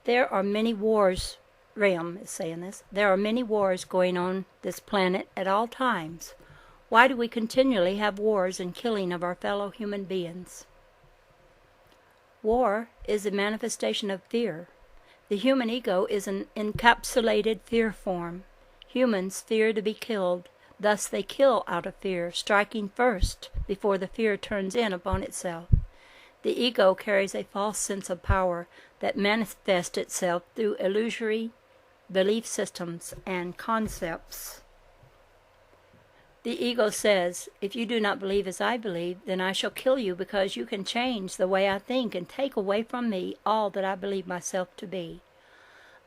There are many wars, Ram is saying this, there are many wars going on this planet at all times. Why do we continually have wars and killing of our fellow human beings? War is a manifestation of fear. The human ego is an encapsulated fear form. Humans fear to be killed, thus they kill out of fear, striking first before the fear turns in upon itself. The ego carries a false sense of power that manifests itself through illusory belief systems and concepts. The ego says, if you do not believe as I believe, then I shall kill you because you can change the way I think and take away from me all that I believe myself to be.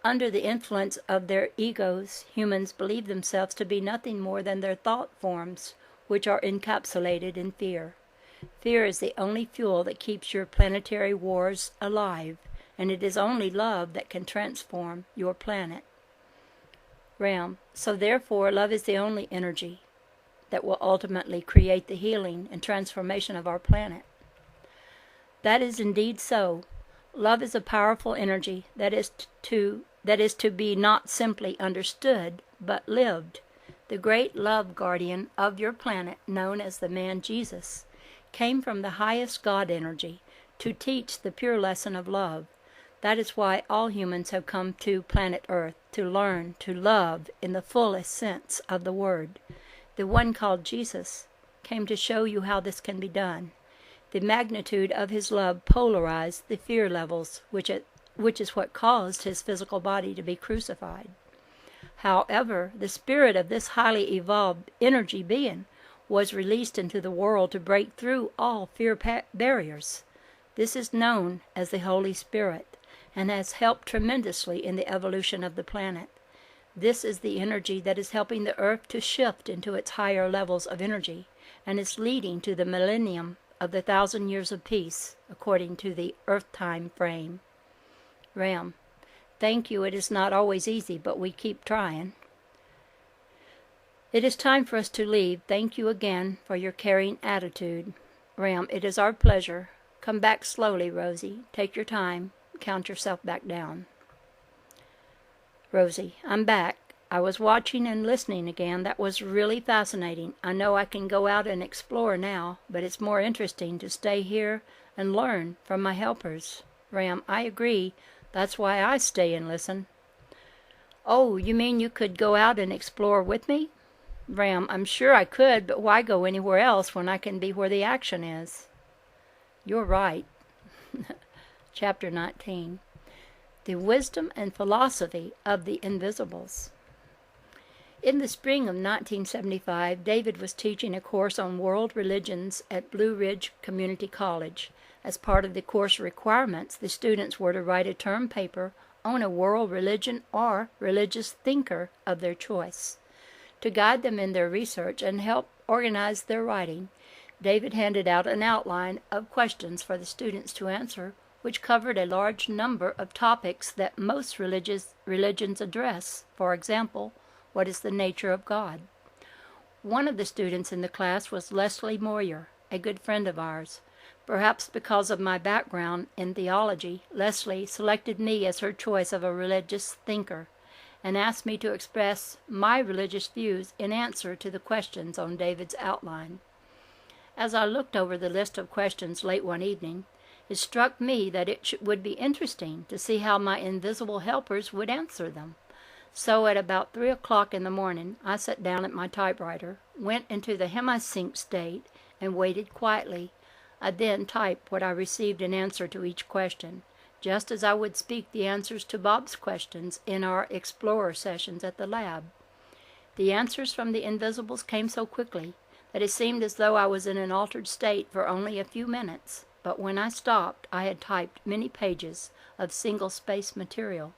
Under the influence of their egos, humans believe themselves to be nothing more than their thought forms, which are encapsulated in fear. Fear is the only fuel that keeps your planetary wars alive, and it is only love that can transform your planet. Ram, so therefore love is the only energy that will ultimately create the healing and transformation of our planet. That is indeed so. Love is a powerful energy that is to be not simply understood, but lived. The great love guardian of your planet, known as the man Jesus, came from the highest God energy to teach the pure lesson of love. That is why all humans have come to planet Earth, to learn to love in the fullest sense of the word. The one called Jesus came to show you how this can be done. The magnitude of his love polarized the fear levels, which is what caused his physical body to be crucified. However, the spirit of this highly evolved energy being was released into the world to break through all fear barriers. This is known as the Holy Spirit and has helped tremendously in the evolution of the planet. This is the energy that is helping the Earth to shift into its higher levels of energy and is leading to the millennium of the 1,000 years of peace, according to the Earth time frame. Ram, thank you. It is not always easy, but we keep trying. It is time for us to leave. Thank you again for your caring attitude. Ram, it is our pleasure. Come back slowly, Rosie. Take your time. Count yourself back down. Rosie, I'm back. I was watching and listening again. That was really fascinating. I know I can go out and explore now, but it's more interesting to stay here and learn from my helpers. Ram, I agree. That's why I stay and listen. Oh, you mean you could go out and explore with me? Ram, I'm sure I could, but why go anywhere else when I can be where the action is? You're right. Chapter 19. The Wisdom and Philosophy of the Invisibles. In the spring of 1975, David was teaching a course on world religions at Blue Ridge Community College. As part of the course requirements, the students were to write a term paper on a world religion or religious thinker of their choice. To guide them in their research and help organize their writing, David handed out an outline of questions for the students to answer, which covered a large number of topics that most religions address. For example, what is the nature of God? One of the students in the class was Leslie Moyer, a good friend of ours. Perhaps because of my background in theology, Leslie selected me as her choice of a religious thinker and asked me to express my religious views in answer to the questions on David's outline. As I looked over the list of questions late one evening, it struck me that it would be interesting to see how my invisible helpers would answer them. So at about 3 o'clock in the morning, I sat down at my typewriter, went into the hemisync state, and waited quietly. I then typed what I received in answer to each question, just as I would speak the answers to Bob's questions in our Explorer sessions at the lab. The answers from the Invisibles came so quickly that it seemed as though I was in an altered state for only a few minutes. But when I stopped, I had typed many pages of single-space material.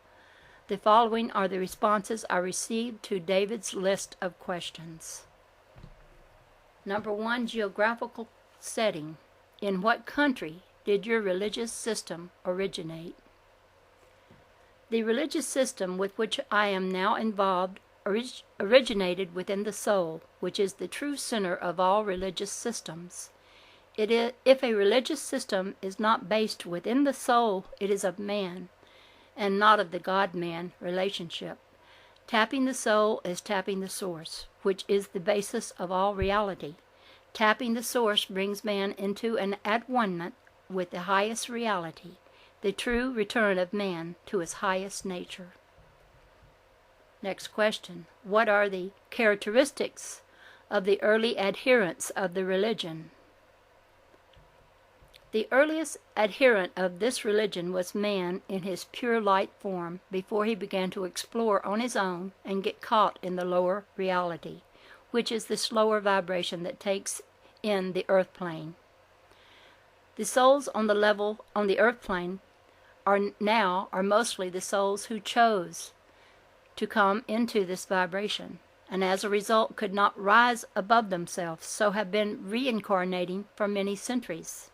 The following are the responses I received to David's list of questions. Number 1, geographical setting. In what country did your religious system originate? The religious system with which I am now involved originated within the soul, which is the true center of all religious systems. If a religious system is not based within the soul, it is of man. and not of the God-man relationship. Tapping the soul is tapping the source, which is the basis of all reality. Tapping the source brings man into an at-one-ment with the highest reality, the true return of man to his highest nature. Next question. What are the characteristics of the early adherents of the religion? The earliest adherent of this religion was man in his pure light form before he began to explore on his own and get caught in the lower reality, which is the slower vibration that takes in the earth plane. The souls on the earth plane are mostly the souls who chose to come into this vibration, and as a result could not rise above themselves, so have been reincarnating for many centuries.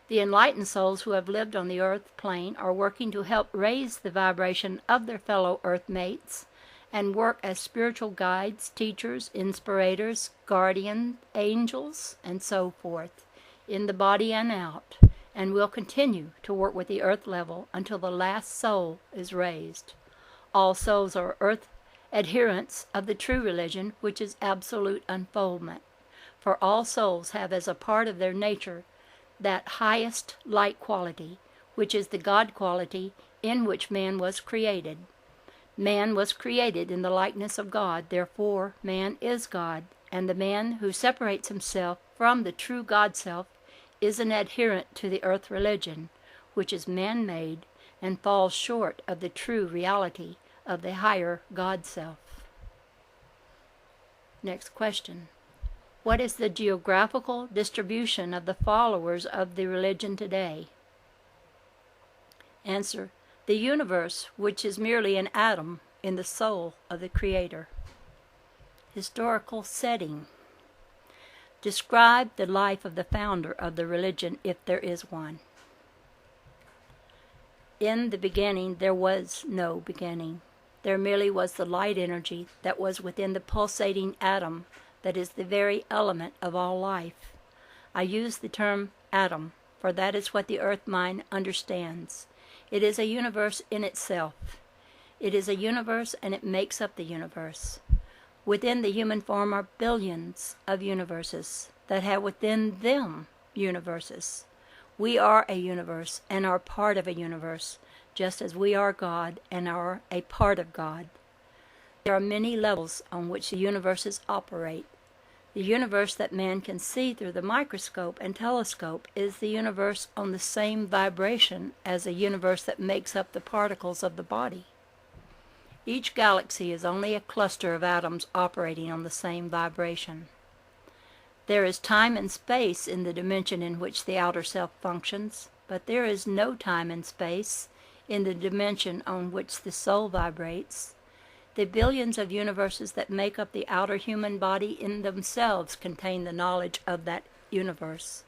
The enlightened souls who have lived on the earth plane are working to help raise the vibration of their fellow earth mates and work as spiritual guides, teachers, inspirators, guardian angels, and so forth, in the body and out, and will continue to work with the earth level until the last soul is raised. All souls are earth adherents of the true religion, which is absolute unfoldment, for all souls have as a part of their nature that highest light quality, which is the God quality in which man was created. Man was created in the likeness of God, therefore man is God, and the man who separates himself from the true God self is an adherent to the earth religion, which is man-made and falls short of the true reality of the higher God self. Next question. What is the geographical distribution of the followers of the religion today? Answer. The universe, which is merely an atom in the soul of the Creator. Historical setting. Describe the life of the founder of the religion, if there is one. In the beginning there was no beginning. There merely was the light energy that was within the pulsating atom that is the very element of all life. I use the term atom, for that is what the earth mind understands. It is a universe in itself. It is a universe, and it makes up the universe. Within the human form are billions of universes that have within them universes. We are a universe and are part of a universe, just as we are God and are a part of God. There are many levels on which the universes operate. The universe that man can see through the microscope and telescope is the universe on the same vibration as a universe that makes up the particles of the body. Each galaxy is only a cluster of atoms operating on the same vibration. There is time and space in the dimension in which the outer self functions, but there is no time and space in the dimension on which the soul vibrates. The billions of universes that make up the outer human body in themselves contain the knowledge of that universe.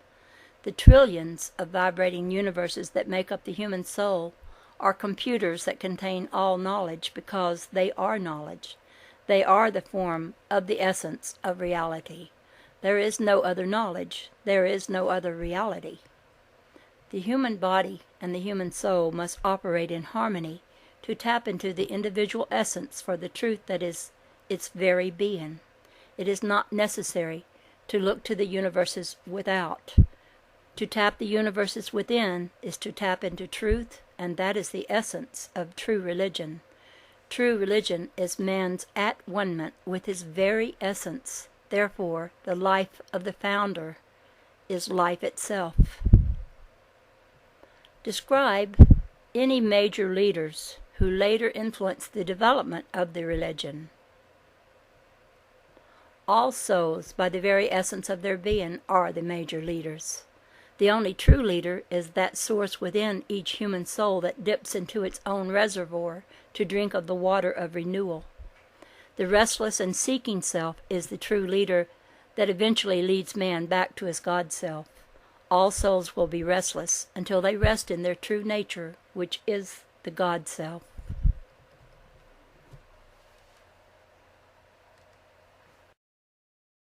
The trillions of vibrating universes that make up the human soul are computers that contain all knowledge because they are knowledge. They are the form of the essence of reality. There is no other knowledge. There is no other reality. The human body and the human soul must operate in harmony to tap into the individual essence for the truth that is its very being. It is not necessary to look to the universes without. To tap the universes within is to tap into truth, and that is the essence of true religion. True religion is man's at-one-ment with his very essence. Therefore, the life of the founder is life itself. Describe any major leaders who later influenced the development of the religion. All souls, by the very essence of their being, are the major leaders. The only true leader is that source within each human soul that dips into its own reservoir to drink of the water of renewal. The restless and seeking self is the true leader that eventually leads man back to his God self. All souls will be restless until they rest in their true nature, which is the God self.